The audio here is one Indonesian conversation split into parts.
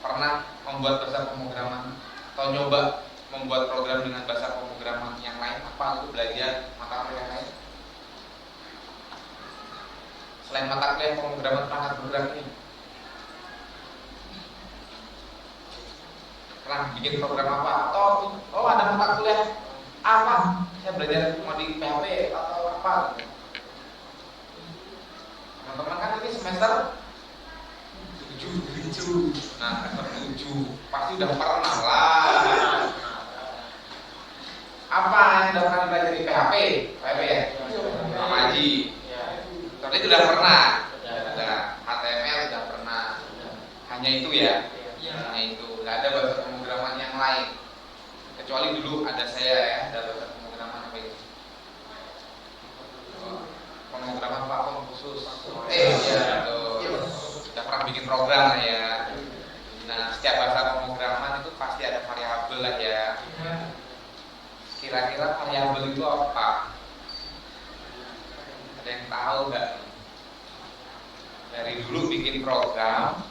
pernah membuat bahasa pemrograman atau nyoba membuat program dengan bahasa pemrograman yang lain? Apa itu belajar mata kuliah yang lain selain mata kuliah pemrograman perangkat program ini? Pernah bikin program apa? Atau ada mata kuliah apa? Saya belajar mau di PHP atau apa? Teman-teman kan ini semester 7. Nah, semester 7 pasti udah pernah lah. Apa yang udah pernah belajar di PHP? PHP ya? Ngaji. Tapi itu udah pernah. Udah HTML udah pernah. Hanya itu ya. Hanya itu. Nggak ada bahasa pemrograman yang lain. Kecuali dulu ada saya ya, ada bahasa pemrograman apa itu? Pemrograman platform khusus. Iya, udah pernah bikin program lah ya. Nah, setiap bahasa pemrograman itu pasti ada variabel lah ya. Kira-kira variabel itu apa? Ada yang tahu nggak? Dari dulu bikin program,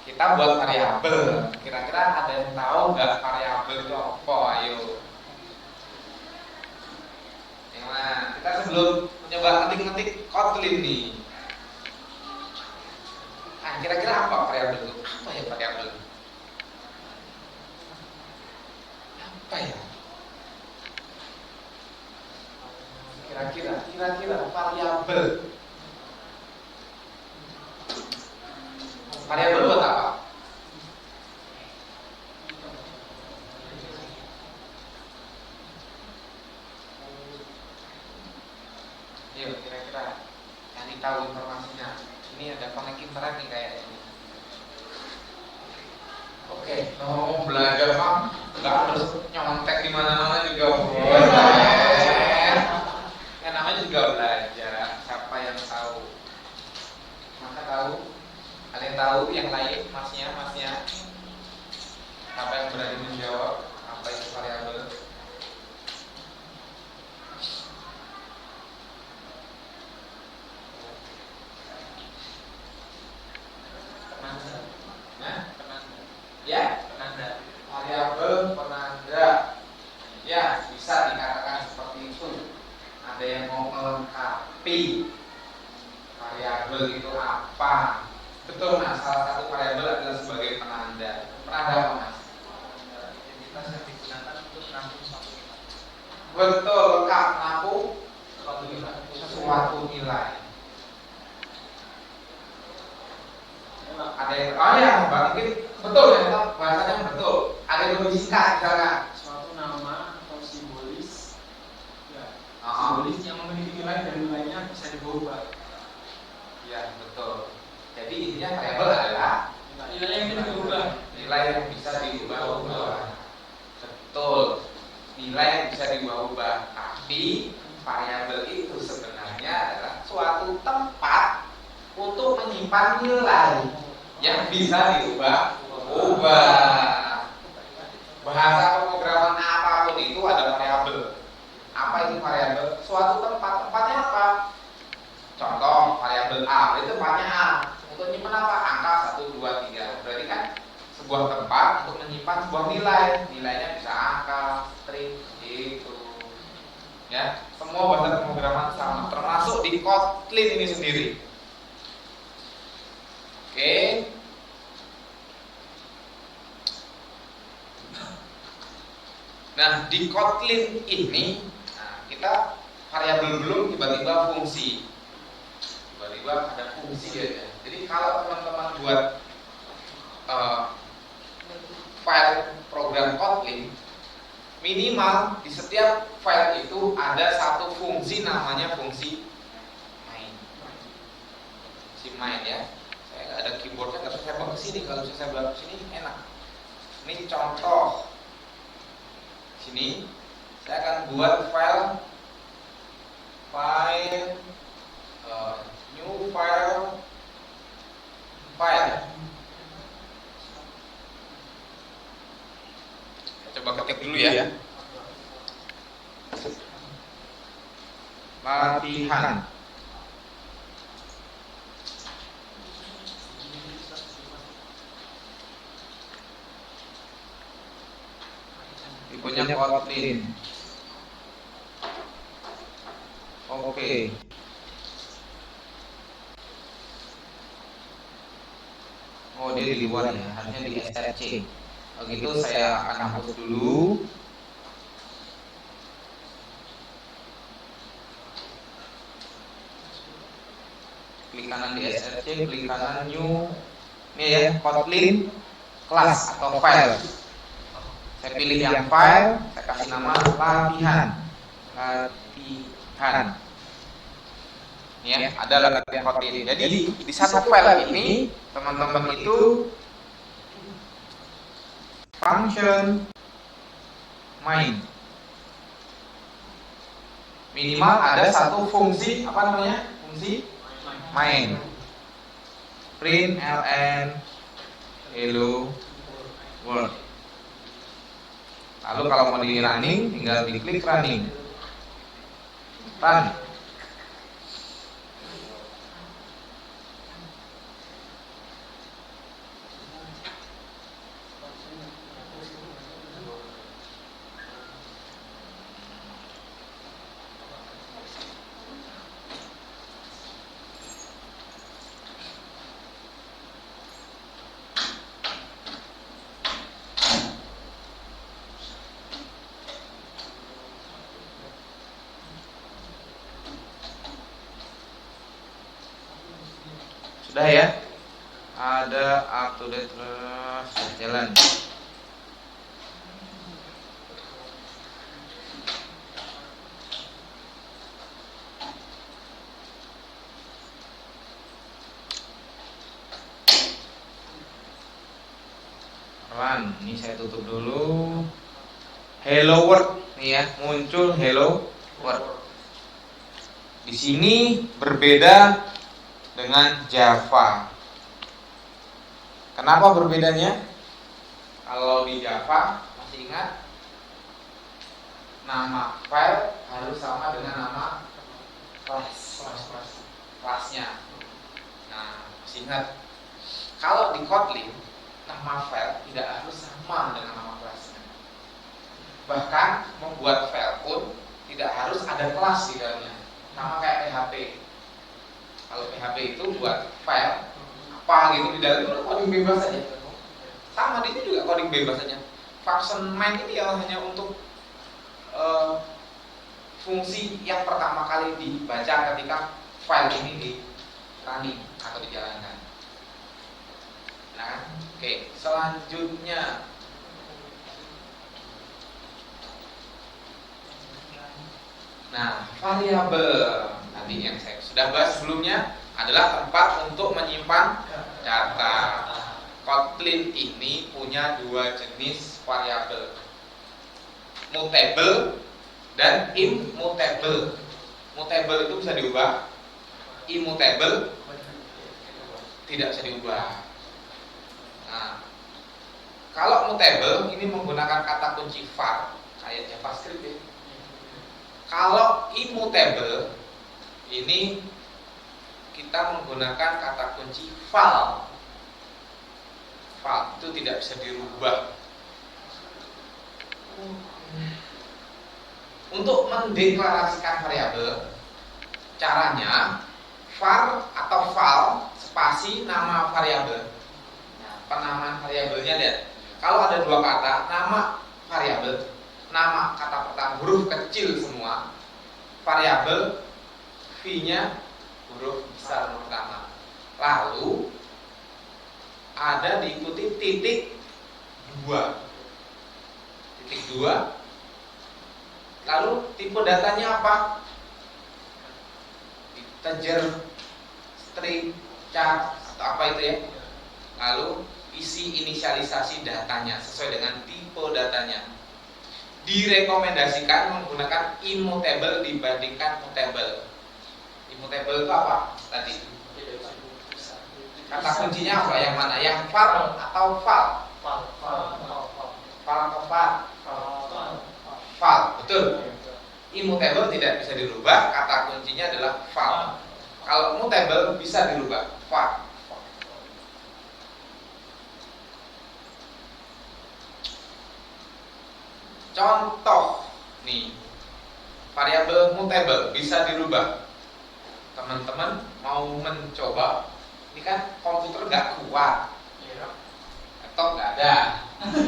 kita buat variabel. Kira-kira ada yang tahu nggak variabel itu apa? Ayo. Nah, kita sebelum mencoba ngetik-ngetik Kotlin nih. Nah, kira-kira apa variabel itu? Apa ya variabel? Apa ya? Kira-kira variabel. Variabel buat apa? Yuk, kira-kira cari tahu informasinya. Ini ada konek internet nih kayaknya. Oke, mau belajar mah nggak harus nyontek di mana-mana juga boleh. Kan namanya juga belajar. Siapa yang tahu? Maka tahu. Ada yang tahu yang lain? Masnya. Siapa yang berani menjawab? Apa itu variabel? Penanda. Variabel penanda. Ya, bisa dikatakan seperti itu. Ada yang mau melengkapi variabel itu apa? Betul Mas, salah satu variabel adalah sebagai penanda. Penanda apa Mas? Identitas yang digunakan untuk menampung suatu nilai. Betul, lengkap menampung suatu nilai. Ada yang, mungkin betul ya, bahasanya betul. Ada yang lebih singkat misalnya. Suatu nama atau simbolis, Simbolis yang memiliki nilai dan nilainya bisa diubah. Ya betul. Jadi intinya variabel adalah nilai yang bisa diubah. Nilai yang bisa diubah-ubah. Betul. Nilai yang bisa diubah-ubah. Tapi variabel itu sebenarnya adalah suatu tempat untuk menyimpan nilai yang bisa diubah-ubah. Bahasa pemrograman apapun itu ada variabel. Apa itu variabel? Suatu tempat. Tempatnya apa? Contoh variabel A, itu tempatnya A. Untuk menyimpan apa? Angka 1, 2, 3. Berarti kan sebuah tempat untuk menyimpan sebuah nilai. Nilainya bisa angka, string, gitu. Ya, semua bahasa pemrograman sama, termasuk di Kotlin ini sendiri. Oke. Nah, di Kotlin ini kita variabel belum, tiba-tiba fungsi. Tiba-tiba ada fungsi ya. Jadi kalau teman-teman buat file program Kotlin, minimal di setiap file itu ada satu fungsi namanya fungsi main. Fungsi main ya. Saya nggak ada keyboardnya, nggak bisa saya bawa ke sini. Kalau bisa saya bawa ke sini enak. Ini contoh. Sini saya akan buat file new file. Coba ketik dulu ya. Latihan. variabelnya Kotlin. Oke. Oh, dia di luar ya, harusnya di SRC. Begitu saya akan hapus dulu. Klik kanan di SRC, klik kanan new. Ini ya, Kotlin kelas atau file. Saya pilih yang file, saya kasih nama latihan. Ini ya, ada latihan Kotlin. Jadi di satu file ini teman-teman itu function main. Minimal ada satu fungsi, apa namanya? Fungsi main. Print ln hello world. Lalu kalau mau di running, tinggal diklik running. Run. Sudah ya, ada up to date terus jalan. Run, ini saya tutup dulu. Hello world, nih ya, muncul hello world. Di sini berbeda dengan Java. Kenapa berbedanya? Kalau di Java, masih ingat, nama file harus sama dengan nama kelasnya. Nah, masih ingat. Kalau di Kotlin, nama file tidak harus sama dengan nama kelasnya. Bahkan membuat file pun tidak harus ada kelas di dalamnya. Sama kayak PHP. Kalau PHP itu buat file apa gitu di dalam itu coding bebas saja. Sama di sini juga coding bebas saja. Function main ini ya hanya untuk fungsi yang pertama kali dibaca ketika file ini di running atau dijalankan. Nah, oke, selanjutnya variabel tadi yang saya sudah bahas sebelumnya adalah tempat untuk menyimpan data. Kotlin ini punya dua jenis variabel, mutable dan immutable. Mutable itu bisa diubah, immutable tidak bisa diubah. Nah, kalau mutable ini menggunakan kata kunci var kayak JavaScript ya. Kalau immutable ini kita menggunakan kata kunci val. Val itu tidak bisa dirubah. Untuk mendeklarasikan variabel, caranya var atau val spasi nama variabel. Nah, penamaan variabelnya lihat. Kalau ada dua kata, nama variabel, nama kata pertama huruf kecil semua, variabel v-nya huruf besar pertama. Lalu ada diikuti titik 2. Titik 2. Lalu tipe datanya apa? Integer, string, char atau apa itu ya. Lalu isi inisialisasi datanya sesuai dengan tipe datanya. Direkomendasikan menggunakan immutable dibandingkan mutable. Immutable itu apa tadi? Kata kuncinya apa? Yang mana? Yang var atau val? Val atau var? Val, betul. Immutable tidak bisa dirubah. Kata kuncinya adalah val. Kalau mutable bisa dirubah, var. Contoh nih, variabel mutable bisa dirubah. Teman-teman mau mencoba, ini kan komputer nggak kuat, laptop nggak ada.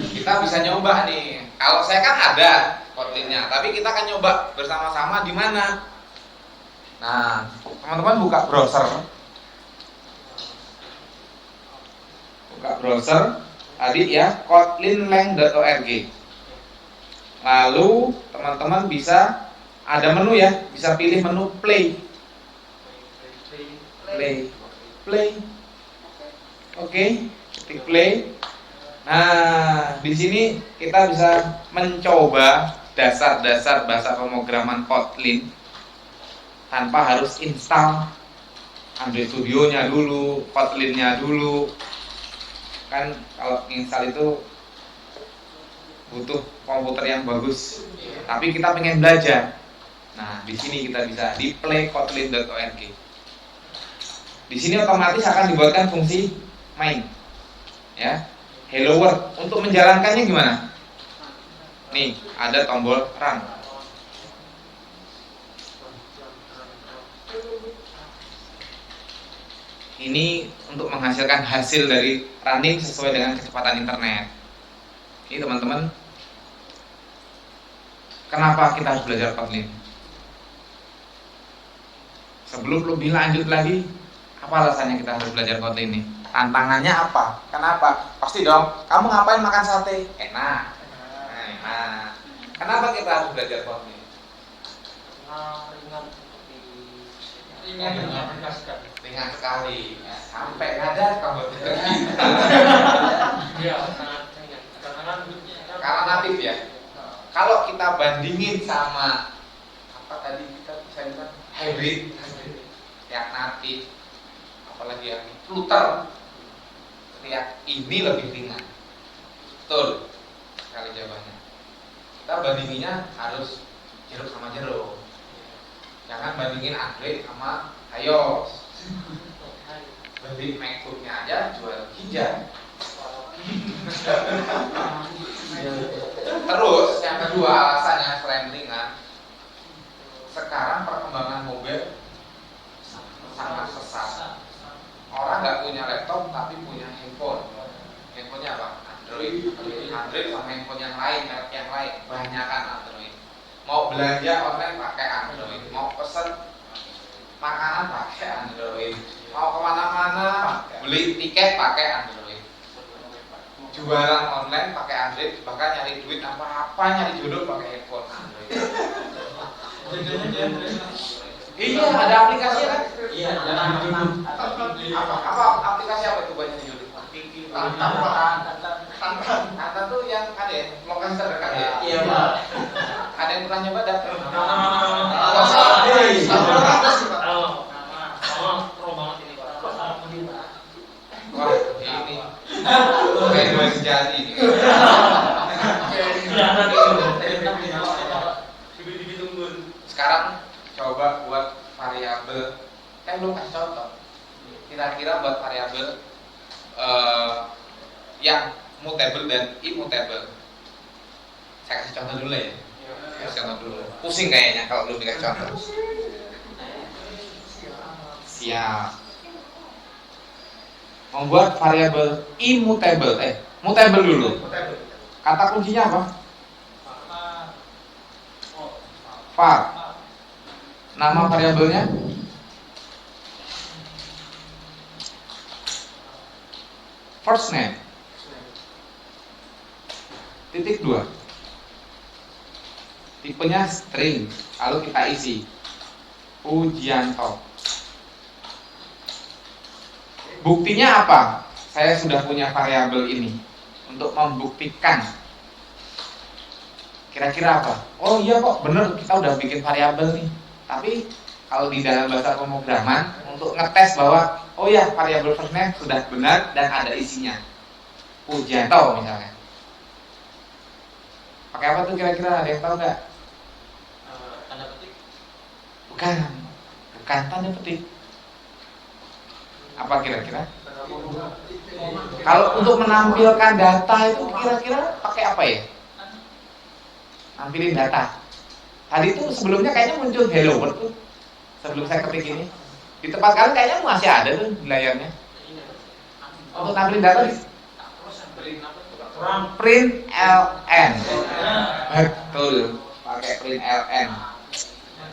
Kita bisa nyoba nih. Kalau saya kan ada Kotlinnya, tapi kita akan nyoba bersama-sama di mana. Nah, teman-teman buka browser. Buka browser tadi ya, kotlinlang.org. Lalu teman-teman bisa ada menu ya, bisa pilih menu play. Oke, klik play. Nah, di sini kita bisa mencoba dasar-dasar bahasa pemrograman Kotlin tanpa harus install Android Studio-nya dulu, Kotlin-nya dulu. Kan kalau install itu butuh komputer yang bagus. Tapi kita pengen belajar. Nah, di sini kita bisa di playkotlin.org. Di sini otomatis akan dibuatkan fungsi main. Ya. Hello World. Untuk menjalankannya gimana? Nih, ada tombol run. Ini untuk menghasilkan hasil dari running sesuai dengan kecepatan internet. Ini teman-teman, kenapa kita harus belajar Kotlin? Sebelum lebih lanjut lagi, apa alasannya kita harus belajar Kotlin ini? Tantangannya apa? Kenapa? Pasti dong, kamu ngapain makan sate? Enak. Nah, kenapa kita harus belajar Kotlin? Ringan sekali. Sampai ada komputer kita. Karena natif ya. Kalau kita bandingin sama apa tadi kita bisa bilang hybrid yang natif, apalagi yang Flutter, ya ini lebih ringan. Betul sekali jawabannya. Kita bandinginnya harus jeruk sama jeruk. Jangan bandingin Android sama iOS. Beli MacBook-nya aja jual ginjal. Terus yang kedua alasannya selain ringan, sekarang perkembangan mobil sangat pesat. Orang nggak punya laptop tapi punya handphone. Handphonenya apa? Android sama handphone yang lain, merek yang lain. Banyakan Android. Mau belanja online pakai Android, mau pesen makanan pakai Android, mau kemana-mana beli tiket pakai Android, jualan online pakai Android, bahkan nyari duit apa-apa, nyari jodoh pakai handphone Android. Iya, ada aplikasi kan? Iya, Apa aplikasi apa tuh banyak jodoh? Tantan tuh yang ada ya, lokasi terdekat ya. Iya, Pak. Ada yang pernah nyoba daftar? Wah, ini kayak dua sejati ini. Sekarang coba buat variabel. Belum kasih contoh. Kira-kira buat variabel yang mutable dan immutable. Saya kasih contoh dulu ya. Kasih contoh dulu. Pusing kayaknya kalau belum dikasih contoh. Siap. Membuat variabel immutable, mutable dulu. Kata kuncinya apa? Var. Nama variabelnya? First name. Titik 2. Tipenya string. Lalu kita isi Pujianto. Buktinya apa? Saya sudah punya variabel ini untuk membuktikan. Kira-kira apa? Oh iya kok, bener kita udah bikin variabel nih. Tapi kalau di dalam bahasa pemrograman untuk ngetes bahwa oh ya variabel first name sudah benar dan ada isinya. Pujianto misalnya. Pakai apa tuh kira-kira? Ada yang tahu nggak? Tanda petik. Bukan tanda petik. Apa kira-kira? Kalau untuk menampilkan data itu kira-kira pakai apa ya? nampilin data. Tadi tuh sebelumnya kayaknya muncul hello world tuh sebelum saya ketik ini. Di tempat kalian kayaknya masih ada tuh di layarnya. Untuk nampilin data di print ln. Betul, pakai print ln.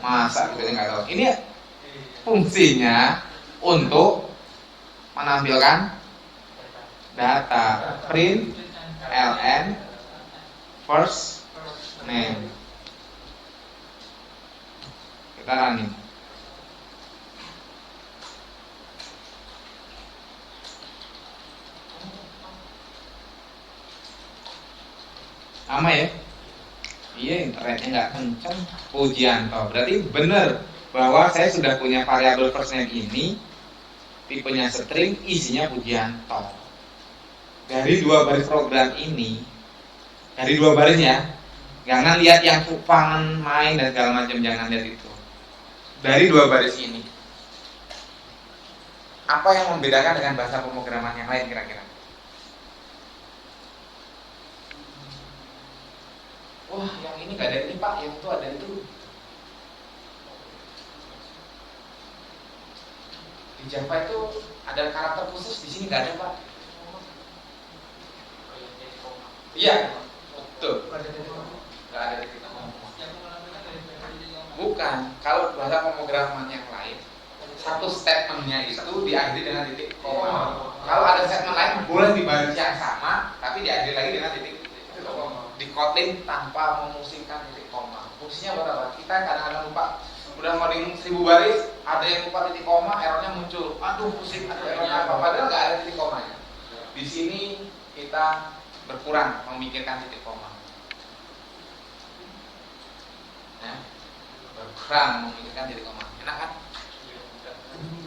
Masa kita nggak tahu. Ini fungsinya untuk menampilkan data print ln first name. Kita running. Sama ya? Iya, internetnya nggak kenceng. Pujianto. Berarti benar bahwa saya sudah punya variabel first name ini, tipenya string, isinya Pujianto. Dari dua baris program ini, dari dua baris ya, jangan lihat yang kupangan main dan segala macam, jangan lihat itu. Dari dua baris ini, apa yang membedakan dengan bahasa pemrograman yang lain kira-kira? Wah, yang ini nggak ada ini Pak, yang itu ada itu. Di Java itu ada karakter khusus, di sini nggak ada Pak. Iya, betul. Nggak ada titik koma. Bukan, kalau bahasa pemrograman yang lain, satu statementnya itu diakhiri dengan titik koma. Kalau ada statement lain boleh di baris yang sama, tapi diakhiri lagi dengan titik koma. Di Kotlin tanpa memusingkan titik koma. Fungsinya buat apa? Kita kadang-kadang lupa. Udah ngoding 1000 baris, ada yang lupa titik koma, errornya muncul. Aduh pusing, aduh errornya apa? Padahal nggak ada titik komanya. Di sini kita berkurang memikirkan titik koma. Ya, berkurang memikirkan titik koma. Enak kan?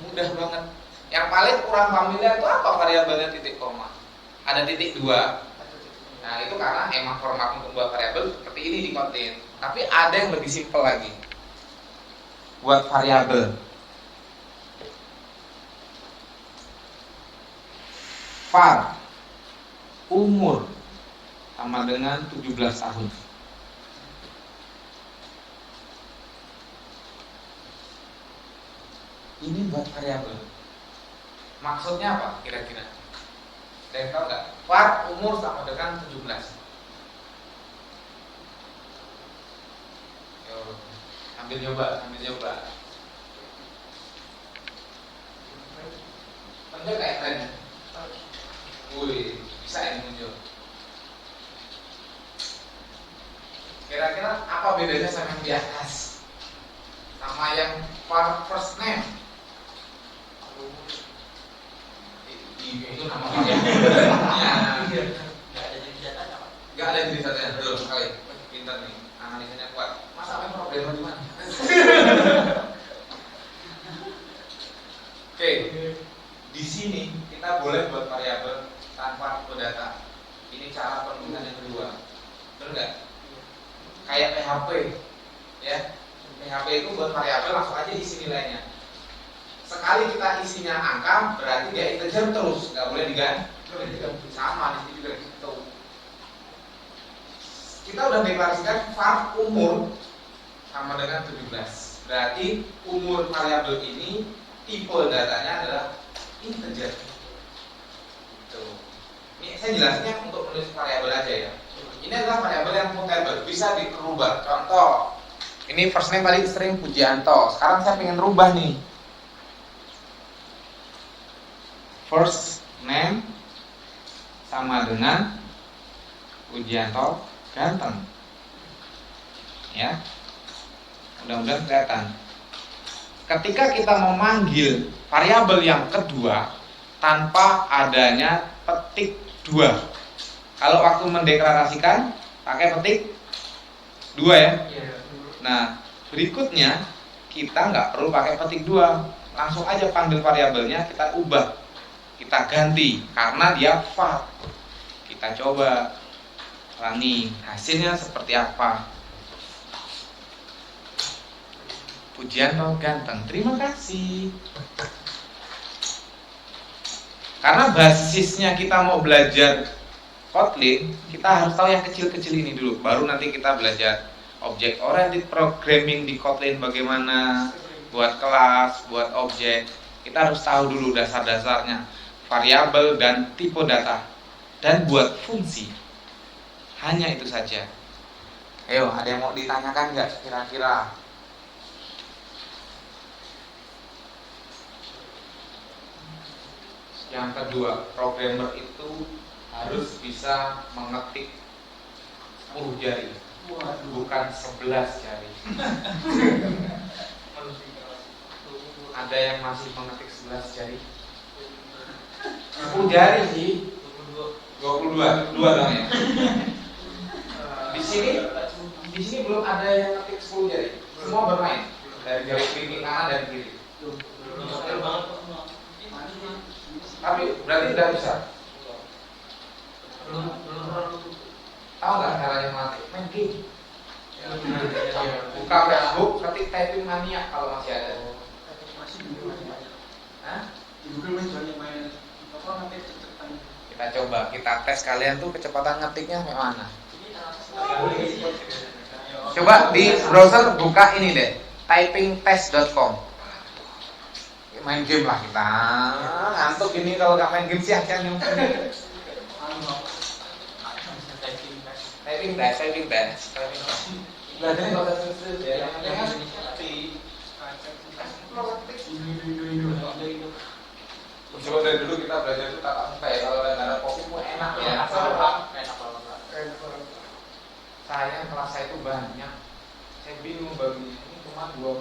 Mudah banget. Yang paling kurang familiar itu apa variabelnya titik koma? Ada titik 2. Nah itu karena emang format untuk buat variabel seperti ini di Kotlin. Tapi ada yang lebih simpel lagi. Buat variabel var umur sama dengan 17 tahun. Ini buat variabel. Maksudnya apa kira-kira? Ada yang tahu nggak? Var umur sama dengan 17. Yo, sambil nyoba. Muncul kayak tren. Wih, bisa ini muncul. Kira-kira apa bedanya sama yang di atas? Sama yang var first name? Itu namanya. Gak ada jadi datanya, belum sekali. Pintar nih, analisanya kuat. Masa apa problemnya di mana? Oke, di sini kita boleh buat variabel tanpa tipe data. Ini cara penulisan yang kedua, benar nggak? Kayak PHP, ya. PHP itu buat variabel langsung aja isi nilainya. Sekali kita isinya angka, berarti dia integer terus, nggak boleh diganti. Sama di sini juga gitu. Kita udah deklarasikan var umur sama dengan 17. Berarti umur variabel ini tipe datanya adalah integer. Gitu. Ini saya jelasnya untuk menulis variabel aja ya. Ini adalah variabel yang mutable, bisa dirubah. Contoh, ini first name tadi string Pujianto. Sekarang saya pengen rubah nih. First name sama dengan Pujianto ganteng. Ya. Mudah-mudahan kelihatan. Ketika kita memanggil variabel yang kedua tanpa adanya petik 2. Kalau waktu mendeklarasikan pakai petik 2 ya. Nah, berikutnya kita nggak perlu pakai petik 2. Langsung aja panggil variabelnya, kita ubah. Kita ganti karena dia var. Kita coba running, hasilnya seperti apa? Pujianto ganteng, terima kasih. Karena basisnya kita mau belajar Kotlin, kita harus tahu yang kecil-kecil ini dulu, baru nanti kita belajar object oriented programming di Kotlin bagaimana, buat kelas, buat objek. Kita harus tahu dulu dasar-dasarnya, variabel dan tipe data. Dan buat fungsi. Hanya itu saja. Ayo, ada yang mau ditanyakan nggak kira-kira? Yang kedua, programmer itu harus bisa mengetik 10 jari, bukan 11 jari. Ada yang masih mengetik 11 jari? 10 jari sih. 22 dong ya. Di sini belum ada yang ngetik 10 jari. Semua bermain dari jari kiri kanan dan kiri. Tapi berarti udah bisa. Tahu nggak caranya melatih? Main game. Buka Facebook, ketik typing mania kalau masih ada. Hah? Kita coba, kita tes kalian tuh kecepatan ngetiknya kayak mana. Coba di browser buka ini deh, typingtest.com. Main game lah kita. Ngantuk ini kalau nggak main game siang-siang yang typing test. Belajarnya kalau serius ya. Coba dari dulu kita belajar itu tatap muka ya. Kalau ada kopi pun enak ya. Saya kelas saya itu banyak. Saya bingung baginya. Ini cuma 30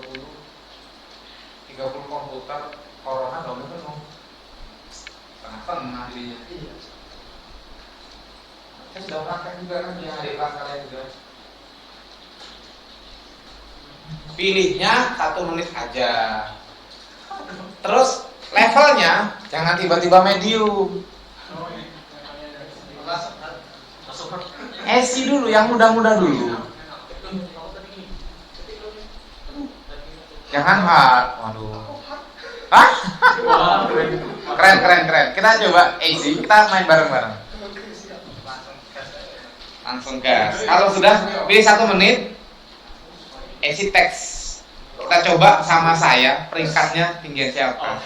komputer, corona dong penuh. Tengah-tengah dirinya. Iya. Saya sudah praktek juga kan yang adik kelas kalian juga. Pilihnya 1 menit aja. Terus levelnya jangan tiba-tiba medium. Easy dulu, yang mudah-mudah dulu. Jangan hard. Waduh. Hah? Keren. Kita coba easy, kita main bareng-bareng. Langsung gas. Kalau sudah pilih 1 menit, easy text. Kita coba sama saya, peringkatnya tinggi siapa.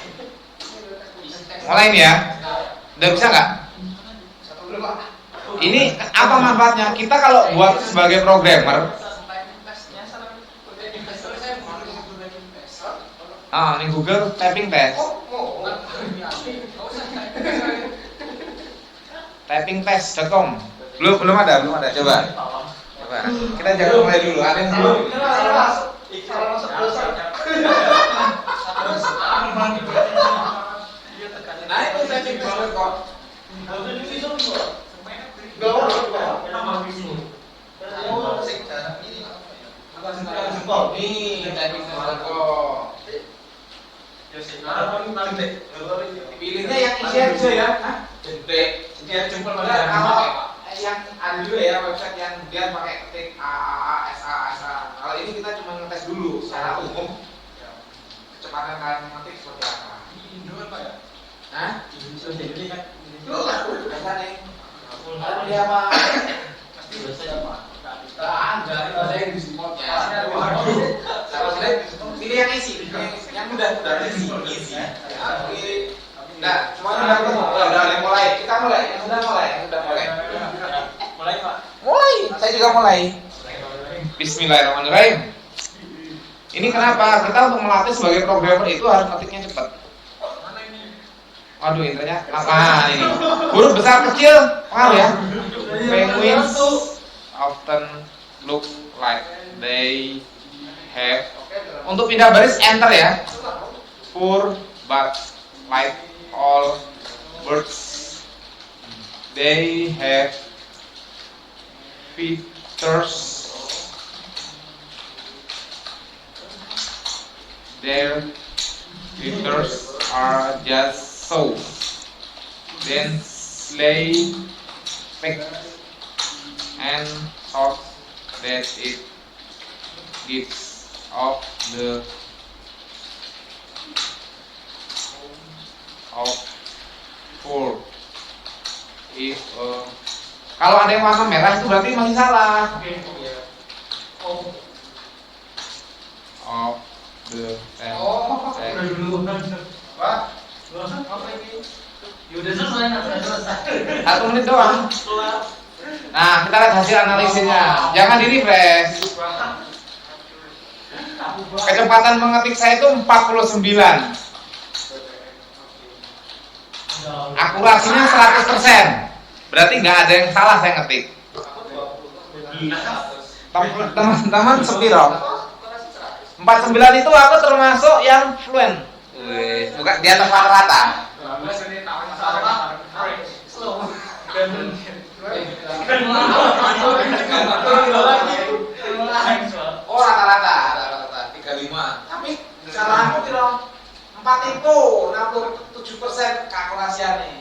Mulai nih ya. Udah bisa nggak? Ini apa manfaatnya? Kita kalau buat sebagai programmer, ini Google typing test. Typingtest.com. Belum ada. Coba. Kita jangan mulai dulu. Ada yang belum? Nah itu typing test kok. Pilihnya yang isi aja ya. Dia jempol pada kalau yang ada juga ya website yang dia pakai ketik SA. Kalau ini kita cuma ngetes dulu secara umum kecepatan kalian mengetik seperti apa. Indo apa ya? Hah? Ini kan biasa nih. Kalau dia apa? Pasti biasa apa? Ada yang di defaultnya. Pilih yang isi, yang mudah isi. Nah, semuanya udah mulai. Kita mulai. Yang sudah mulai. Mulai Pak. Mulai. Saya juga mulai. Bismillahirrahmanirrahim. Ini kenapa? Kita untuk melatih sebagai programmer itu harus ngetiknya cepat. Waduh, intinya apa ini? Huruf besar kecil pengaruh ya. Penguins often look like they have. Untuk pindah baris enter ya. Poor but like all birds, they have feathers. Their feathers are just so. Then slay pick and thought that it gives off the four. If kalau ada yang warna merah itu berarti masih salah. Udah duluan. Pak, Apa ini? Ya udah selesai, udah selesai. 1 menit doang. Nah, kita lihat hasil analisisnya. Jangan di refresh. Kecepatan mengetik saya itu 49. Akurasinya 100%. Berarti nggak ada yang salah saya ngetik. Teman-teman sepiro? 49 itu aku termasuk yang fluent. Bukan di atas rata-rata. Oh rata-rata 35. Tapi cara aku kira 4 itu 67% keakurasiannya.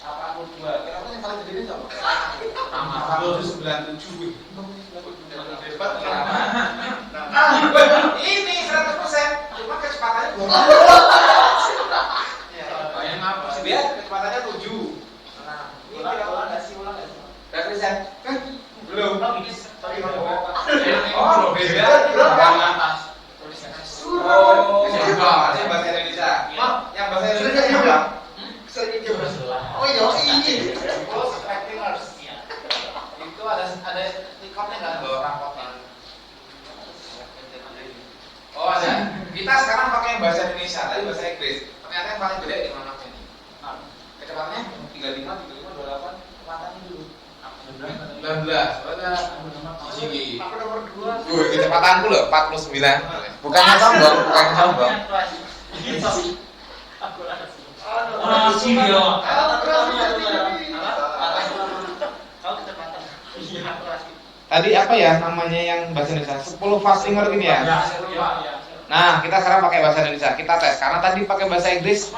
82. Kira-kira yang paling gede enggak? 97. Ini 100%. Cuma kecepatannya 2. Bayang apa sih dia? Kecepatannya 7. Nah, ini kira-kira enggak sih ulang enggak sih? Represent. Belum. Oh, beda. Oh, bahasa Indonesia. Yang bahasa Indonesia apa? Oh iya, ini. Itu ada recordnya nggak? Rapotnya. Oh ada. Kita sekarang pakai bahasa Indonesia, tadi bahasa Inggris. Ternyata yang paling gede di mana ini? Kecepatannya 35, 28. Kecepatannya dulu. 19. Ada. Cici. Aku nomor 2. Kecepatanku loh 49. Bukannya sombong, bukannya sombong. Akurasi dia. Tadi apa ya namanya yang bahasa Indonesia? 10 fast finger gini ya? Nah, kita sekarang pakai bahasa Indonesia. Kita tes karena tadi pakai bahasa Inggris.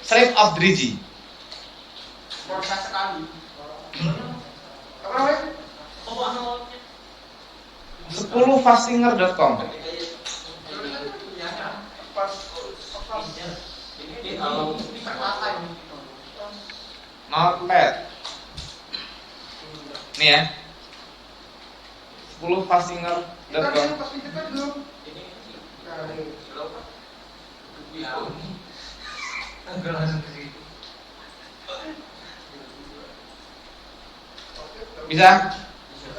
Slip of Driji. Proses sekali. Apa namanya? 10fastfinger.com. Notepad. Nih ya. 10fastfinger.com. Bisa?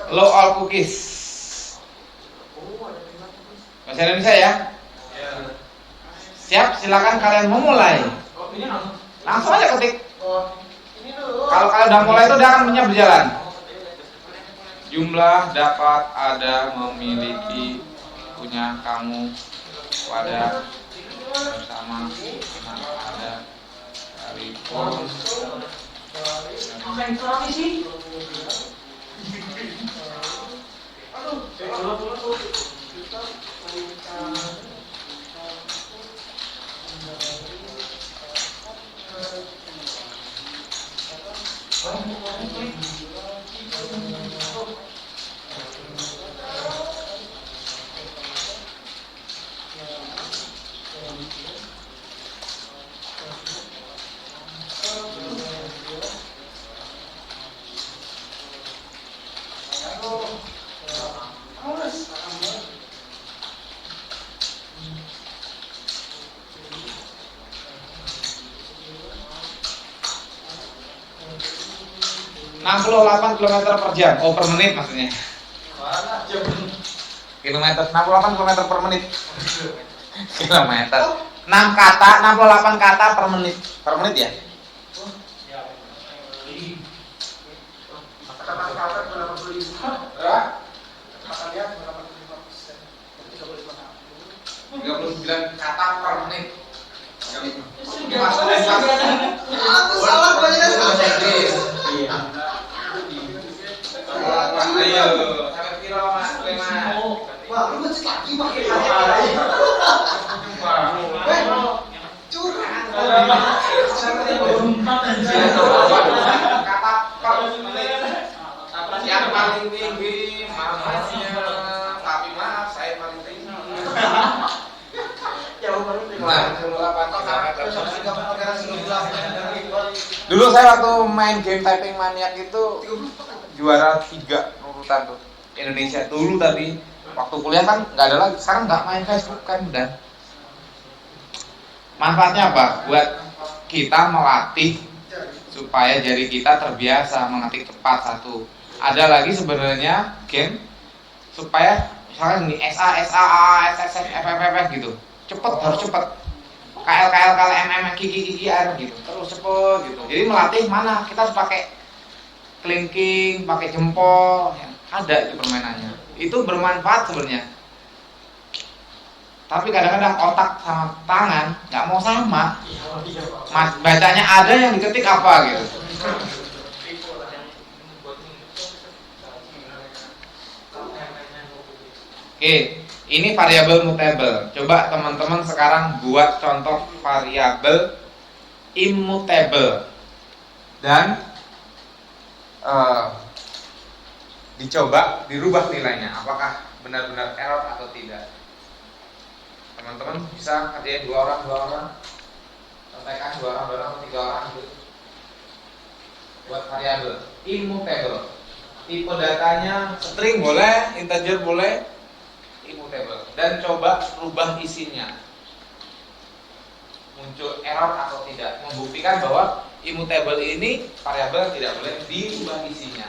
Low all cookies. Bahasa Indonesia ya? Siap, silakan kalian memulai. Langsung aja ketik. Kalau kalian udah mulai itu udah akan punya berjalan. Jumlah dapat ada memiliki punya kamu pada bersama ada telepon. Kilometer per jam, oh per menit maksudnya. Kilometer 68 km per menit. Kilometer. 6 kata, 68 kata per menit. Per menit ya? Berapa? 39 kata per menit. Aku salah banyak sekali. Ayo, sampai piro Mas? Wah, lu ngecek lagi pakai curang. Kata per menit. Yang paling tinggi mamanya, tapi maaf saya paling tinggi. Dulu saya waktu main game Typing Maniac itu juara 3 urutan tuh Indonesia dulu, tapi waktu kuliah kan nggak ada lagi. Sekarang nggak main Facebook kan udah Manfaatnya apa? Buat kita melatih supaya jari kita terbiasa mengetik cepat satu. Ada lagi sebenarnya game supaya misalnya ini SA, SA, AA, SSF, FFF gitu. Cepet, harus cepet. KL, KL, KL, MM, Kiki, Kiki, R gitu. Terus cepet gitu. Jadi melatih mana? Kita harus pakai kelingking, pakai jempol. Ada itu permainannya. Itu bermanfaat sebenarnya. Tapi kadang-kadang otak sama tangan nggak mau sama. Bacanya ada yang diketik apa gitu. Oke, ini variabel mutable. Coba teman-teman sekarang buat contoh variabel immutable dan dicoba dirubah nilainya. Apakah benar-benar error atau tidak? Teman-teman bisa kerjain 2 orang, sampaikan 2 orang atau 3 orang gitu. Buat variabel immutable. Tipe datanya string boleh, integer boleh, immutable. Dan coba rubah isinya. Muncul error atau tidak. Membuktikan bahwa immutable ini variabel tidak boleh dirubah isinya.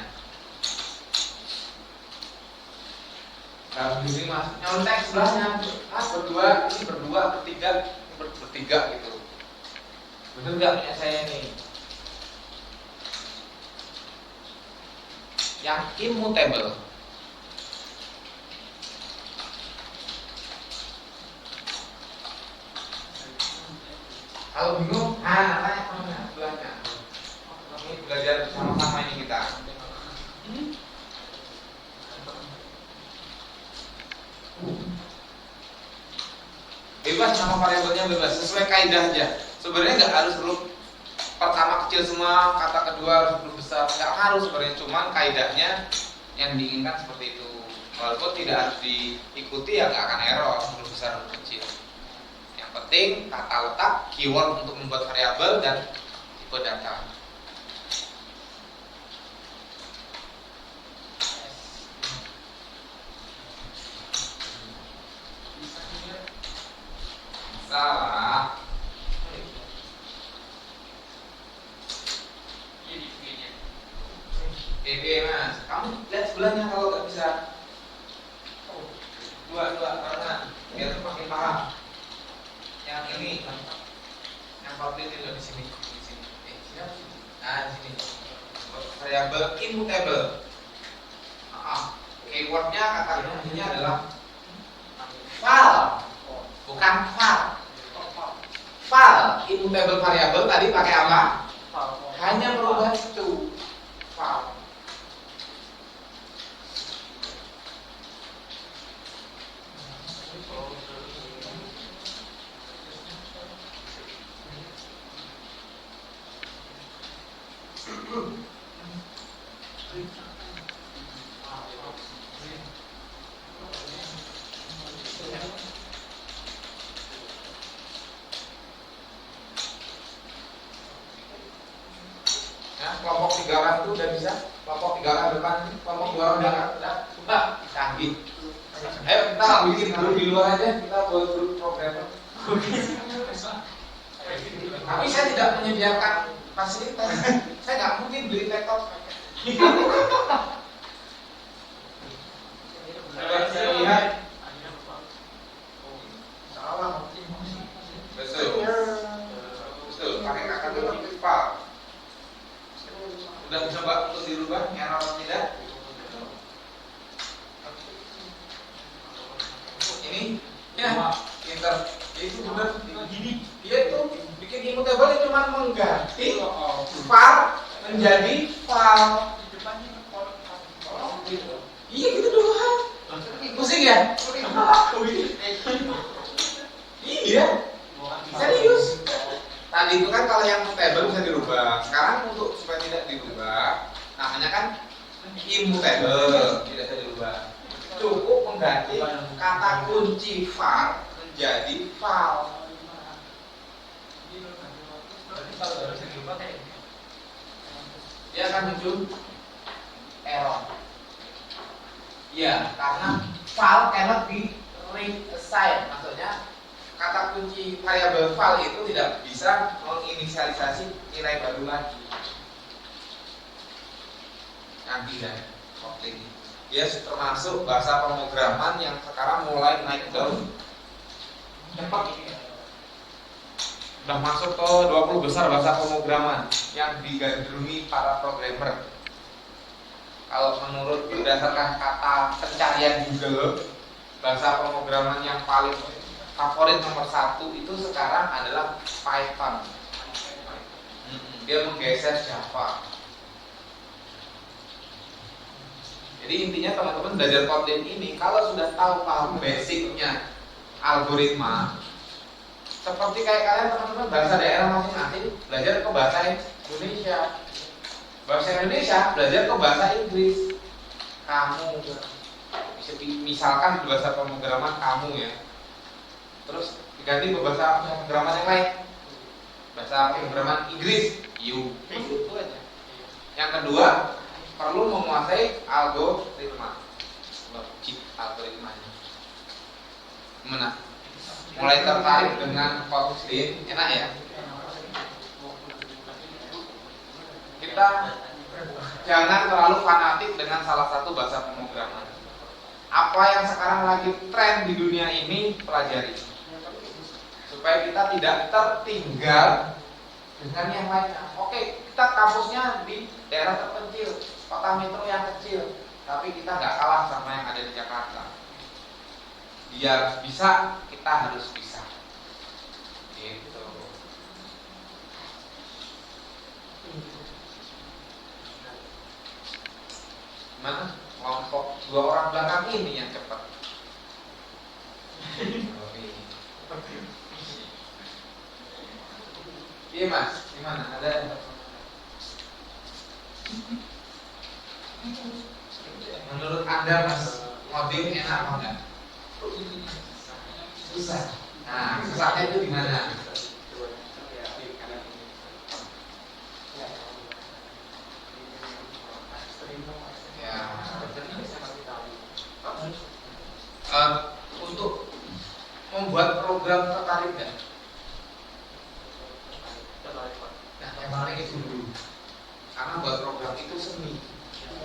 Kalau di sini mas nyontek sebelahnya, berdua, ini berdua, bertiga gitu. Bener nggak punya saya ini? Yang immutable. Kalau bingung, tanya mana sebelahnya. Ini belajar sama-sama ini kita. Bebas nama variabelnya bebas, sesuai kaidah aja. Sebenarnya nggak harus huruf pertama kecil semua, kata kedua harus huruf besar, nggak harus sebenarnya. Cuman kaidahnya yang diinginkan seperti itu. Walaupun tidak harus diikuti ya nggak akan error huruf besar huruf kecil. Yang penting tata letak keyword untuk membuat variabel dan tipe data. Salah. Mas, kamu lihat sebelahnya kalau nggak bisa. Dua barengan, biar makin paham. Yang ini, yang favorit itu di sini. Nah, di sini. Variabel immutable. Keywordnya kata kuncinya adalah file, bukan file. File, immutable variable tadi pakai apa? Hanya merubah itu. File. Kelompok 3 orang itu udah bisa. Kelompok 3 orang depan, kelompok 2 orang udah canggih. Ayo kita bikin grup di luar aja, kita buat grup programmer. Tapi saya tidak menyediakan fasilitas. Saya nggak mungkin beli laptop. Saya lihat. Betul. Pakai kata dulu file. Udah coba untuk dirubah error atau tidak? Ini ya pinter. Itu benar gini. Dia itu bikin immutable cuma mengganti file menjadi file. Iya gitu doang. Pusing ya? Iya. Serius. Tadi itu kan kalau yang mutable bisa dirubah. Sekarang untuk supaya tidak dirubah, namanya kan immutable, tidak bisa dirubah. Cukup mengganti kata kunci file menjadi file. Dia akan muncul error. Ya, karena file cannot be reassigned. Maksudnya kata kunci variabel val itu tidak bisa menginisialisasi nilai baru lagi. Nanti kan, oke. Dia termasuk bahasa pemrograman yang sekarang mulai naik daun. Cepat ini. Sudah masuk ke 20 besar bahasa pemrograman yang digandrungi para programmer. Kalau menurut berdasarkan kata pencarian Google, bahasa pemrograman yang paling favorit nomor 1 itu sekarang adalah Python. Dia menggeser Java. Jadi intinya teman-teman belajar Kotlin ini kalau sudah tahu paham basicnya algoritma, seperti kayak kalian teman-teman bahasa daerah masing-masing belajar ke bahasa Indonesia, bahasa Indonesia belajar ke bahasa Inggris. Kamu misalkan bahasa pemrograman kamu ya, terus diganti ke bahasa pemrograman yang lain, bahasa pemrograman Inggris, you, itu aja. Yang kedua, perlu menguasai algoritma, logik algoritmanya. Gimana? Mulai tertarik dengan Kotlin, enak ya? Kita jangan terlalu fanatik dengan salah satu bahasa pemrograman. Apa yang sekarang lagi tren di dunia ini pelajari, supaya kita tidak tertinggal dengan yang lainnya. Oke, kita kampusnya di daerah terpencil, kota metro yang kecil, tapi kita nggak kalah sama yang ada di Jakarta. Dia bisa, kita harus bisa. Gitu. Gimana? Kelompok 2 orang belakang ini yang cepat. Iya mas, gimana? Ada? Menurut Anda mas, ngoding enak apa enggak? Susah. Nah, susahnya itu di mana? Untuk membuat program tertarik nggak? Nah, yang paling itu dulu. Karena buat program itu seni.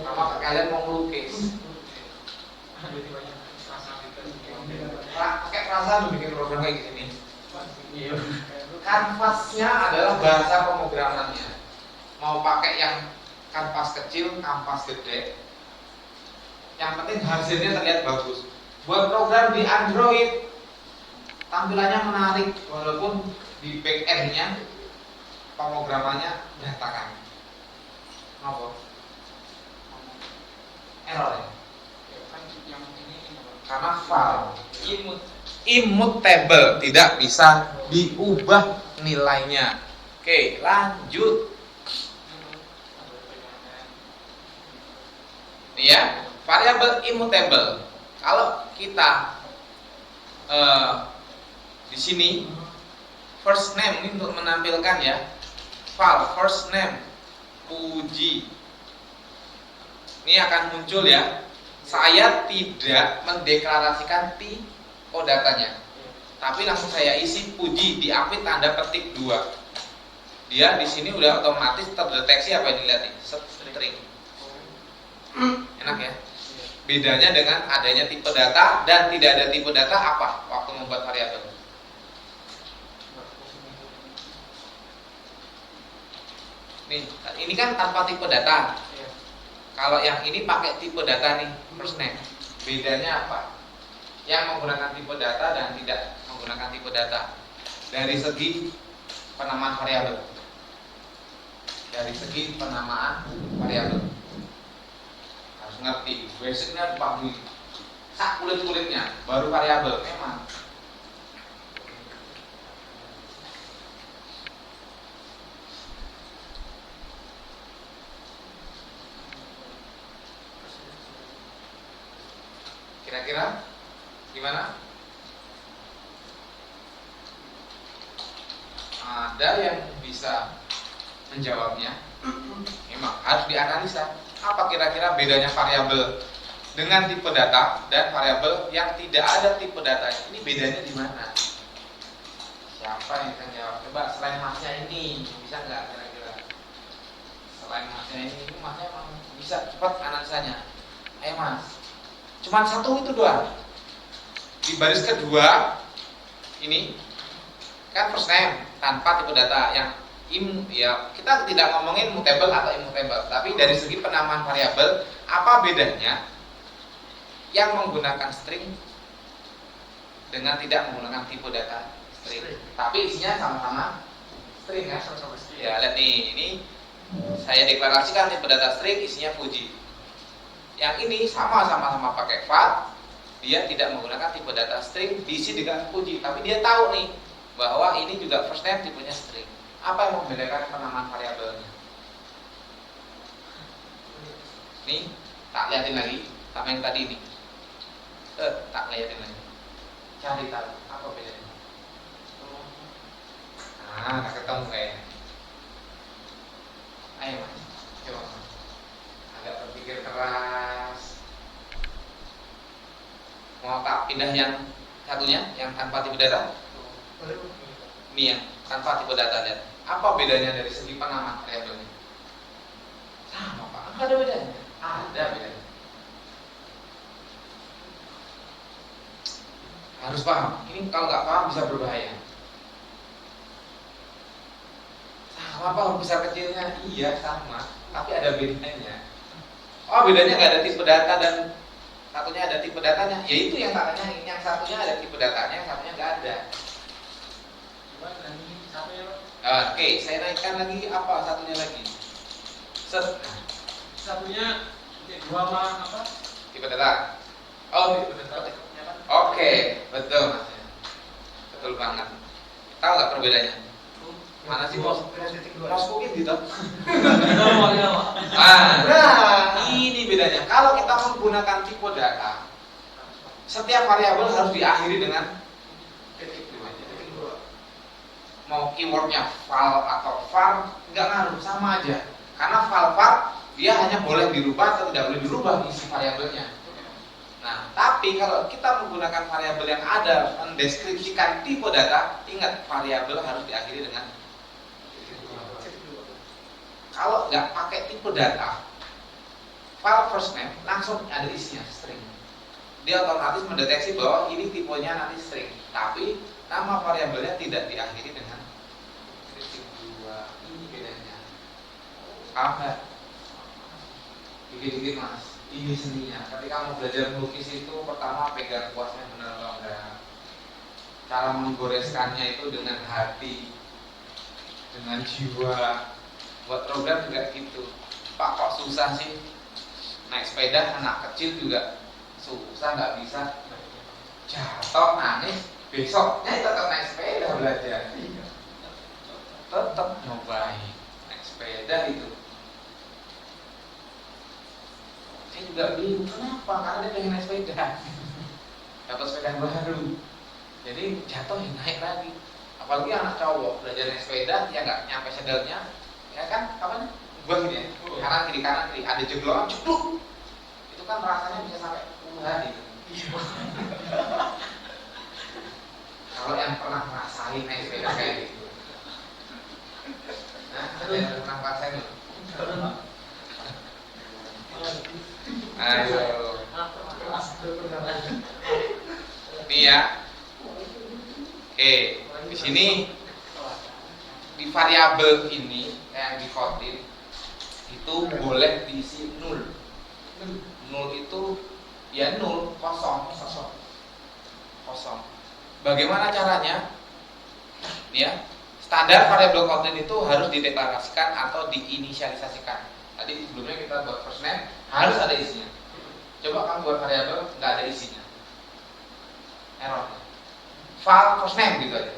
Sama kalian mau melukis. Pakai perasaan bikin program kayak gini. Kanvasnya adalah bahasa pemrogramannya. Mau pakai yang kanvas kecil, kanvas gede, yang penting hasilnya terlihat bagus. Buat program di Android, tampilannya menarik, walaupun di back end-nya pemrogramannya berantakan. Apa? Error ya? Karena file immutable, tidak bisa diubah nilainya. Oke, lanjut. Ya, variabel immutable. Kalau kita di sini first name ini untuk menampilkan ya, file first name Puji. Ini akan muncul ya. Saya tidak mendeklarasikan typo datanya, tapi langsung saya isi Puji, diambil tanda petik 2. Dia di sini udah otomatis terdeteksi apa yang dilihat nih, string. Enak ya. Bedanya dengan adanya tipe data dan tidak ada tipe data apa waktu membuat variabel? Nih, ini kan tanpa tipe data. Kalau yang ini pakai tipe data nih, first name. Bedanya apa? Yang menggunakan tipe data dan tidak menggunakan tipe data. Dari segi penamaan variabel. Dari segi penamaan variabel. Harus ngerti, basicnya dipahami. Sak kulit-kulitnya, baru variabel memang. Kira-kira gimana? Ada yang bisa menjawabnya? Memang harus dianalisa. Apa kira-kira bedanya variabel dengan tipe data dan variabel yang tidak ada tipe datanya? Ini bedanya di mana? Siapa yang bisa jawab? Coba selain masnya ini bisa nggak kira-kira? Selain masnya ini masnya emang bisa cepat analisanya. Ayo mas, cuman satu itu doang. Di baris kedua ini kan first name tanpa tipe data yang ya kita tidak ngomongin mutable atau immutable, tapi dari segi penamaan variabel apa bedanya yang menggunakan string dengan tidak menggunakan tipe data string. Tapi isinya sama-sama string ya. Ya lihat nih, ini saya deklarasikan tipe data string, isinya Fuji. Yang ini sama-sama pakai var, dia tidak menggunakan tipe data string, diisi dengan Fuji, tapi dia tahu nih bahwa ini juga first name tipenya string. Apa yang membedakan penamaan variabelnya? Nih, tak lihatin lagi sama yang tadi ini. Tak lihatin lagi. Cari tahu apa bedanya. Nah, ketemu kayaknya. Ayo mas, coba mas. Agak berpikir keras. Mau tak pindah yang satunya, yang tanpa tipe data? Ini yang tanpa tipe data, lihat. Apa bedanya dari segi penamaan variabelnya? Sama pak, enggak ada bedanya. Ada bedanya. Harus paham. Ini kalau nggak paham bisa berbahaya. Sama pak, huruf besar kecilnya, iya sama, tapi ada bedanya. Oh bedanya nggak ada tipe data dan satunya ada tipe datanya. Ya itu yang tak tanyain. Yang satunya ada tipe datanya, yang satunya nggak ada. Oke, saya naikkan lagi apa satunya lagi? Set. Satunya dua sama apa? Tipe data. Oh, tipe data. Oke, betul mas. Betul banget. Tahu nggak perbedaannya? Mana sih bos? Mas mungkin gitu. Nah, ini bedanya. Kalau kita menggunakan tipe data, setiap variabel harus diakhiri dengan titik dua. Mau keywordnya val atau var nggak ngaruh, sama aja. Karena val dia hanya boleh dirubah atau tidak boleh dirubah isi variabelnya. Nah, tapi kalau kita menggunakan variabel yang ada mendeskripsikan tipe data, ingat variabel harus diakhiri dengan kalau nggak pakai tipe data, file first name langsung ada isinya string. Dia otomatis mendeteksi bahwa ini tipenya nanti string, tapi nama variabelnya tidak diakhiri dengan titik dua. Ini bedanya. Paham nggak? Dikit-dikit mas. Ini seninya. Ketika mau belajar melukis itu pertama pegang kuasnya benar atau enggak. Cara menggoreskannya itu dengan hati, dengan jiwa. Buat program juga gitu. Pak kok susah sih? Naik sepeda anak kecil juga susah, nggak bisa. Jatuh nangis, besoknya tetap naik sepeda belajar. Tetap nyobain naik sepeda itu. Saya juga bingung kenapa? Karena dia pengen naik sepeda. Dapat sepeda baru. Jadi jatuh ya naik lagi. Apalagi anak cowok belajar naik sepeda, ya nggak nyampe sendalnya. Ya kan, kapan? Gua gini ya, kanan kiri, ada jeglokan, cepluk. Itu kan rasanya bisa sampai puluhan hari. Kalau yang pernah ngerasain naik sepeda kayak gitu, nah, ada yang pernah ngerasain? Ayo, ini ya. Oke, di sini di variabel ini yang di Kotlin itu boleh diisi nul. Nul itu ya nul, kosong. Bagaimana caranya? Ya, standar variabel Kotlin itu harus dideklarasikan atau diinisialisasikan. Tadi sebelumnya kita buat first name harus ada isinya. Coba kamu buat variabel nggak ada isinya, error. File first name gitu aja,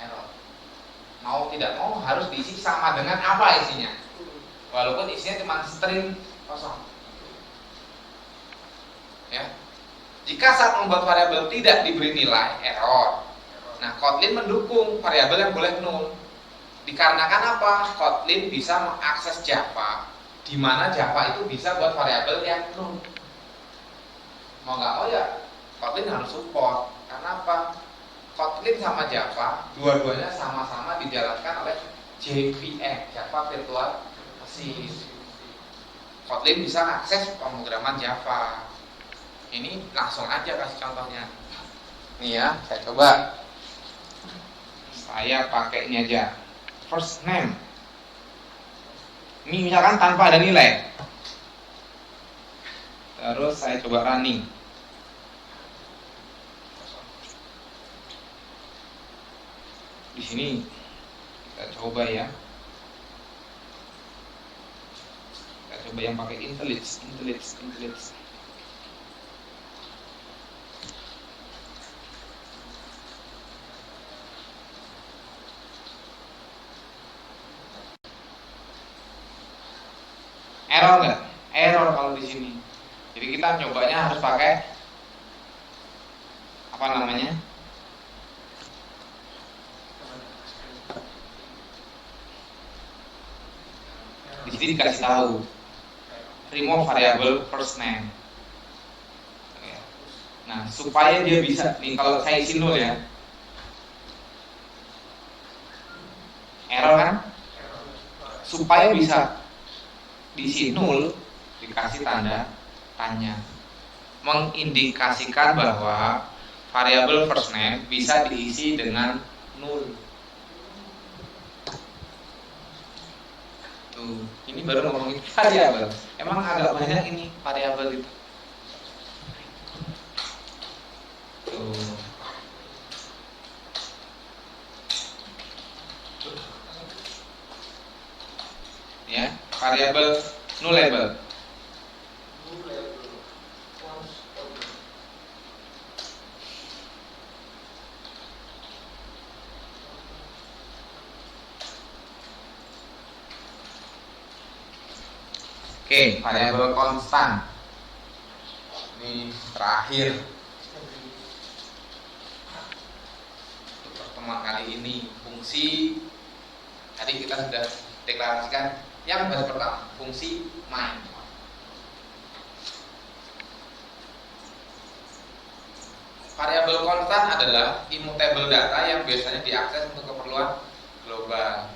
error. Mau tidak mau harus diisi sama dengan apa isinya, walaupun isinya cuma string kosong. Ya. Jika saat membuat variabel tidak diberi nilai, error. Nah, Kotlin mendukung variabel yang boleh nul. Dikarenakan apa? Kotlin bisa mengakses Java, di mana Java itu bisa buat variabel yang nul. Mau nggak mau ya Kotlin harus support. Karena apa? Kotlin sama Java, dua-duanya sama-sama dijalankan oleh JVM, Java Virtual Machine. Kotlin bisa akses pemrograman Java. Ini langsung aja kasih contohnya. Nih ya, saya coba. Saya pakai ini aja. First name. Ini misalkan tanpa ada nilai. Terus saya coba running. Di sini kita coba ya. Kita coba yang pakai IntelliJ. Error nggak? Error kalau di sini. Jadi kita cobanya harus pakai apa namanya? Di sini dikasih tahu remove variable first name. Nah, supaya dia bisa nih, kalau saya isi nol ya, error kan? Supaya bisa diisi nol, dikasih tanda tanya, mengindikasikan bahwa variabel first name bisa diisi dengan nol. Tuh, ini baru ngomongin variabel. Emang agak banyak ini variabel itu. Tuh. Ya, variabel nullable. Oke, variabel konstan. Ini terakhir untuk pertemuan kali ini. Fungsi tadi kita sudah deklarasikan. Yang bahas pertama, fungsi main. Variabel konstan adalah immutable data yang biasanya diakses untuk keperluan global.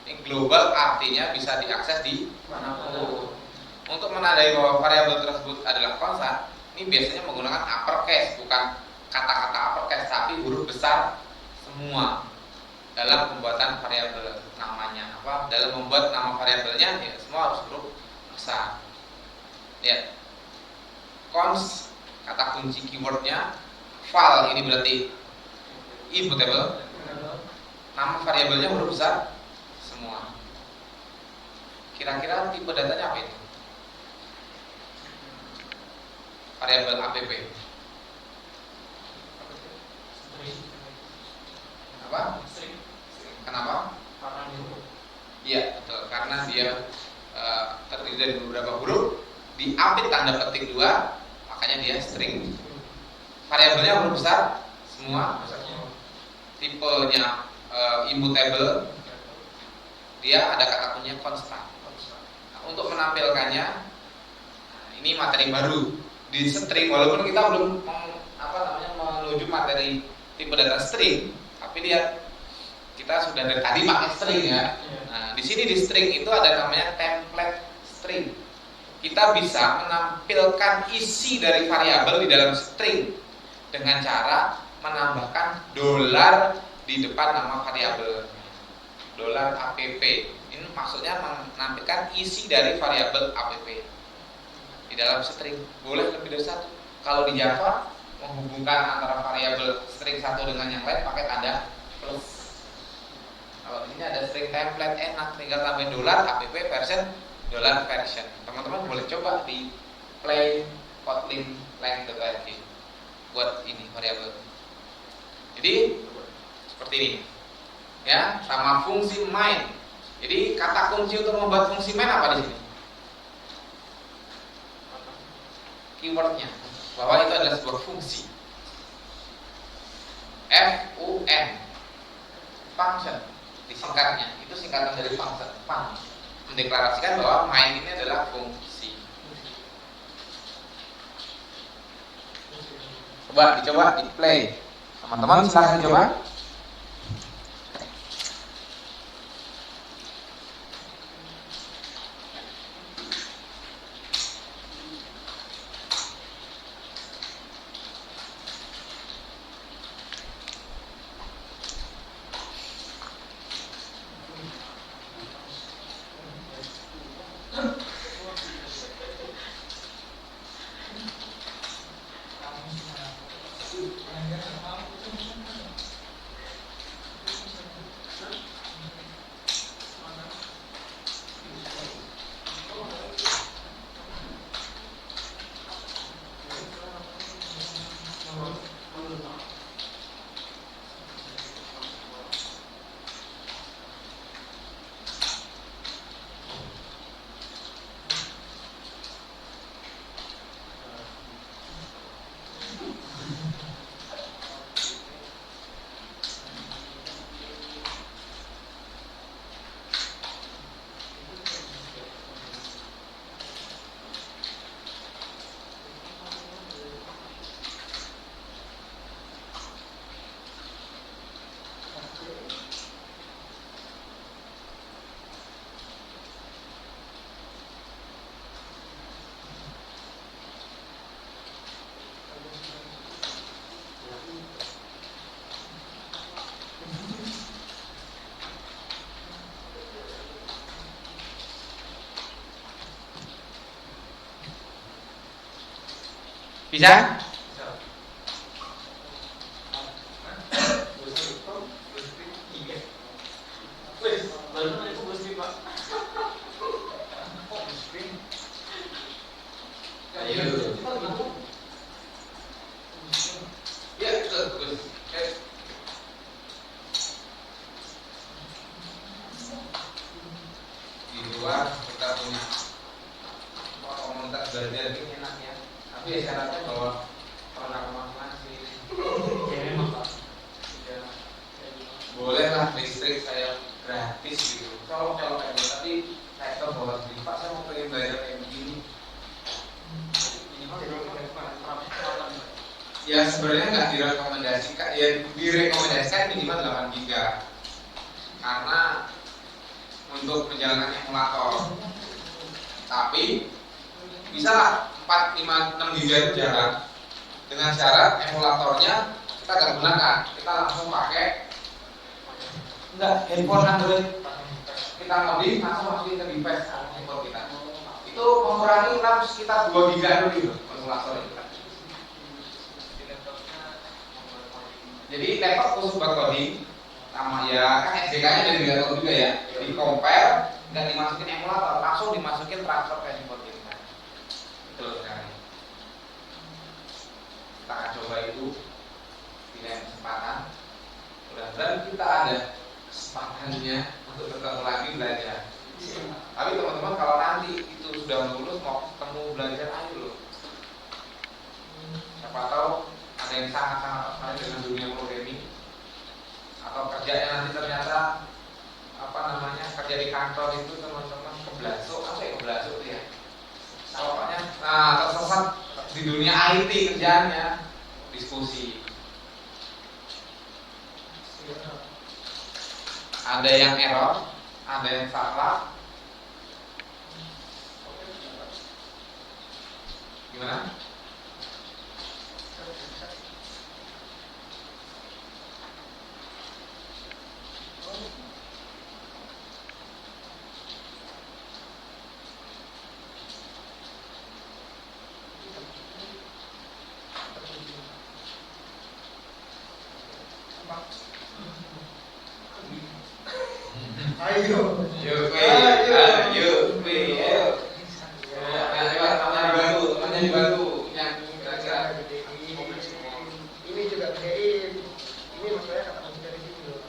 Ini global artinya bisa diakses di manapun. Untuk menandai bahwa variabel tersebut adalah konstan, ini biasanya menggunakan uppercase, bukan kata-kata uppercase, tapi huruf besar semua dalam pembuatan variabel. Namanya apa? Dalam membuat nama variabelnya ya semua harus huruf besar. Lihat, cons kata kunci keywordnya, file ini berarti immutable, nama variabelnya huruf besar semua. Kira-kira tipe datanya apa itu? Variabel app. Apa? Kenapa? Iya, betul. Karena dia terdiri dari beberapa huruf, diapit tanda petik 2, makanya dia string. Variabelnya huruf besar semua. Tipenya immutable. Dia ada kata kuncinya konstan. Nah, untuk menampilkannya, ini materi baru di string. Walaupun kita belum menuju materi tipe data string, tapi lihat kita sudah dari tadi pakai string ya. Nah, di sini di string itu ada namanya template string. Kita bisa menampilkan isi dari variabel di dalam string dengan cara menambahkan dolar di depan nama variabel. Dolar app. Ini maksudnya menampilkan isi dari variabel app di dalam string. Boleh lebih dari satu. Kalau di Java menghubungkan antara variabel string satu dengan yang lain pakai tanda plus. Kalau di sini ada string template, enak, tinggal tambahin dolar app version, dolar version. Teman-teman boleh coba di play kotlin lang.org buat ini variabel. Jadi seperti ini, ya, sama fungsi main. Jadi kata kunci untuk membuat fungsi main apa di sini? Keywordnya, bahwa itu adalah sebuah fungsi. FUN, function, disingkatnya. Itu singkatan dari function, fun. Mendeklarasikan bahwa main ini adalah fungsi. Coba dicoba di play Teman-teman silahkan coba. Bisa? Ya, betul. Di luar kita punya komunitas belajar ini enak ya. Tapi ya syaratnya bahwa pernah masing-masing. Boleh lah listrik saya gratis gitu. Kalau kayak gitu, tapi saya tahu bahwa di Pak saya mau pengen belajar kayak begini. Ya sebenarnya nggak direkomendasikan, ya direkomendasikan minimal 8 GB karena untuk menjalankan emulator. Tapi bisa lah 4, 5, 6 GB itu jalan dengan syarat emulatornya kita nggak gunakan, kita langsung pakai handphone Android, kita ngoding langsung masukin ke device handphone kita. Itu mengurangi RAM sekitar 2 GB lebih loh emulator itu. Jadi laptop khusus buat coding sama ya kan SDK-nya dari laptop juga ya. Di compare nggak dimasukin emulator, langsung dimasukin transfer ke handphone kita. Betul sekali. Kita akan coba itu di lain kesempatan. Mudah-mudahan kita ada kesempatannya untuk ketemu lagi belajar. Tapi teman-teman kalau nanti itu sudah lulus mau ketemu belajar ayo loh. Siapa tahu ada yang sangat-sangat tertarik dengan dunia programming atau kerjanya nanti ternyata kerja di kantor itu teman-teman keblasuk, apa ya keblasuk itu ya? Pokoknya tersesat di dunia IT kerjaannya, diskusi. Ada yang error, ada yang salah. Gimana? Ayo. Yuk. Namanya dibantu. Yang kira-kira. Ini juga BDI. Ini maksudnya kata kunci dari sini loh.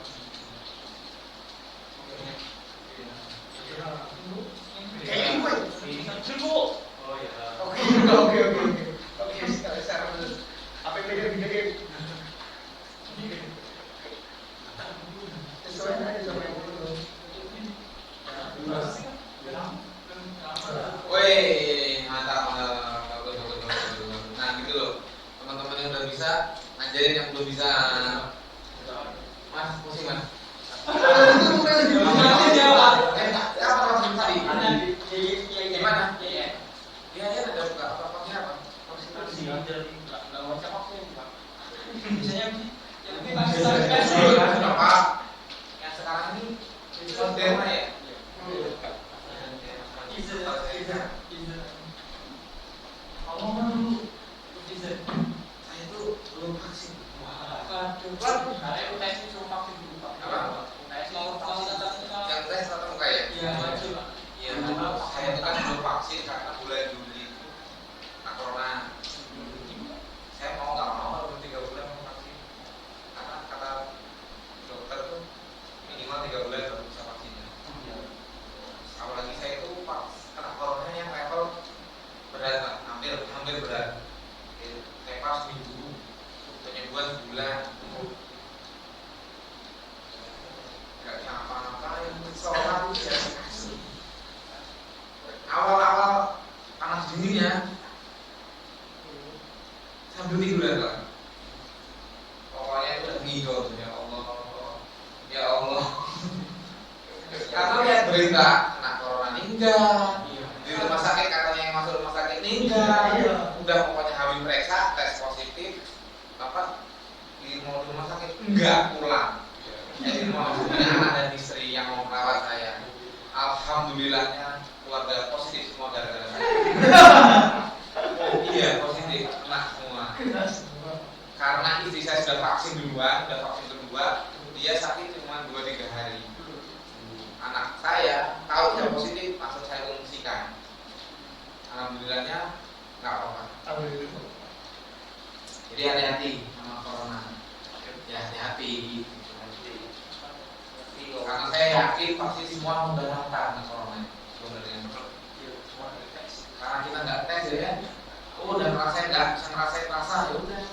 Oh ya. Oke. Sekarang apa yang beda? Sesuai aja sama yang dulu. pasien yang belum bisa. Mas, pusing mas. Apa vaksin tadi? Gimana? Iya, ada buka vaksin apa? Vaksinasi dari nggak baca vaksin pak. Sudah pak. Yang sekarang ini Moderna ya. Saya tuh belum vaksin. Saya UTS suruh vaksin dulu pak. Apa? UTS mau vaksin. Yang tes tatap muka ya? Iya wajib pak. Iya, saya itu kan belum vaksin karena bulan Juli. Nah, corona. Saya mau nggak mau harus 3 bulan mau vaksin. Karena kata dokter tuh minimal 3 bulan baru bisa vaksinnya. Apalagi saya itu kena corona yang level berat, Pak. hampir berat. Level seminggu, penyembuhan sebulan. Gak nyapa-ngapain, sholat biasa kasih. Awal-awal panas dinginnya sambil tiduran lah. Pokoknya itu udah ngigau tuh, ya Allah, ya Allah. Karena lihat berita kena corona meninggal, di rumah sakit katanya yang masuk rumah sakit meninggal. Udah pokoknya habis periksa tes positif, bapak di rumah sakit enggak pulang. Jadi mau punya anak dan istri yang mau merawat saya. Alhamdulillahnya keluarga positif semua gara-gara saya. Iya positif, kena semua. Karena istri saya sudah vaksin kedua, dia sakit cuma 2-3 hari. Anak saya tahu dia positif, langsung saya ungsikan. Alhamdulillahnya nggak apa-apa. Jadi hati-hati sama corona. Ya hati-hati. Karena saya yakin pasti semua udah rata corona sebenarnya. Karena kita nggak tes ya, udah ngerasain rasa ya udah.